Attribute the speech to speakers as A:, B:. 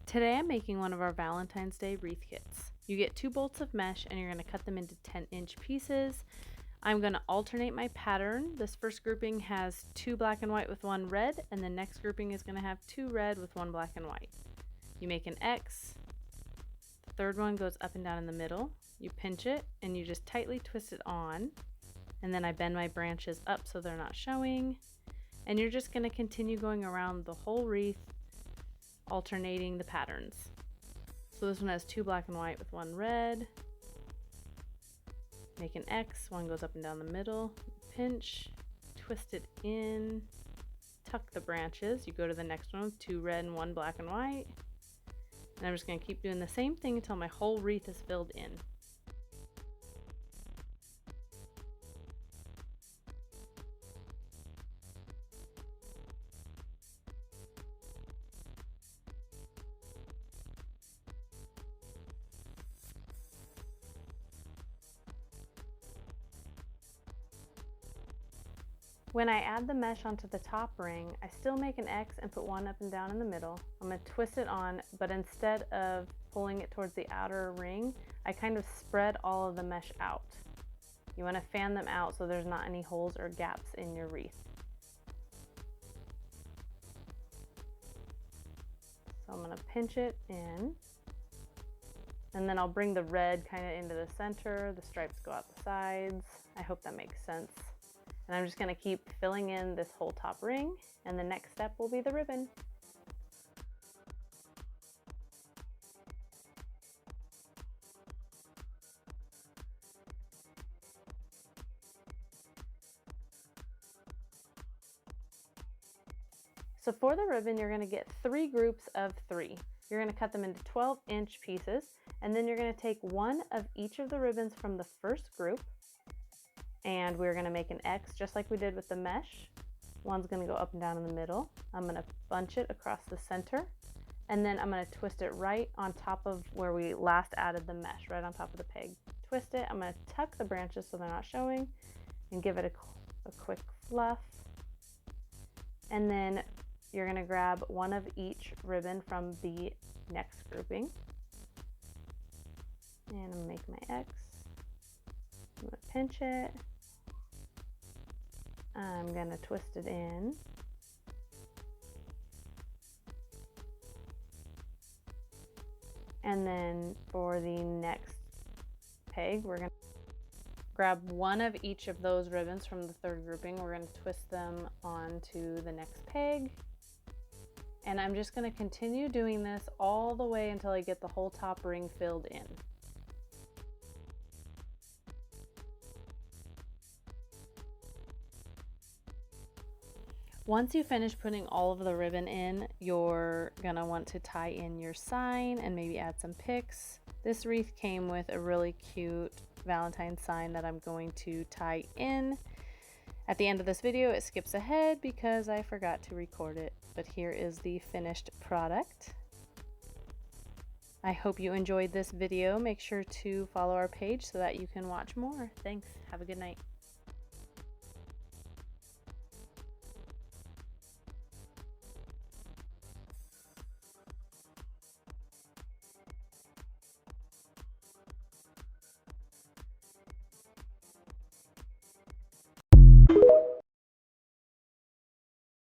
A: Today I'm making one of our Valentine's Day wreath kits. You get 2 bolts of mesh and you're going to cut them into 10-inch pieces. I'm going to alternate my pattern. This first grouping has 2 black and white with 1 red, and the next grouping is going to have 2 red with 1 black and white. You make an X. The third one goes up and down in the middle. You pinch it and you just tightly twist it on. And then I bend my branches up so they're not showing. And you're just going to continue going around the whole wreath, alternating the patterns. So this one has 2 black and white with 1 red. Make an X, one goes up and down the middle, pinch, twist it in, tuck the branches. You go to the next one with 2 red and 1 black and white. And I'm just going to keep doing the same thing until my whole wreath is filled in. When I add the mesh onto the top ring, I still make an X and put one up and down in the middle. I'm going to twist it on, but instead of pulling it towards the outer ring, I kind of spread all of the mesh out. You want to fan them out so there's not any holes or gaps in your wreath. So I'm going to pinch it in, and then I'll bring the red kind of into the center. The stripes go out the sides. I hope that makes sense. And I'm just going to keep filling in this whole top ring, and the next step will be the ribbon. So for the ribbon, you're going to get 3 groups of 3. You're going to cut them into 12-inch pieces, and then you're going to take one of each of the ribbons from the first group, and we're going to make an X just like we did with the mesh. One's going to go up and down in the middle. I'm going to bunch it across the center, and then I'm going to twist it right on top of where we last added the mesh, right on top of the peg. Twist it. I'm going to tuck the branches so they're not showing and give it a quick fluff. And then you're going to grab one of each ribbon from the next grouping. And I'm going to make my X. I'm going to pinch it. I'm going to twist it in. And then for the next peg, we're going to grab one of each of those ribbons from the third grouping. We're going to twist them onto the next peg. And I'm just going to continue doing this all the way until I get the whole top ring filled in. Once you finish putting all of the ribbon in, you're gonna want to tie in your sign and maybe add some picks. This wreath came with a really cute Valentine sign that I'm going to tie in. At the end of this video, it skips ahead because I forgot to record it, but here is the finished product. I hope you enjoyed this video. Make sure to follow our page so that you can watch more. Thanks. Have a good night.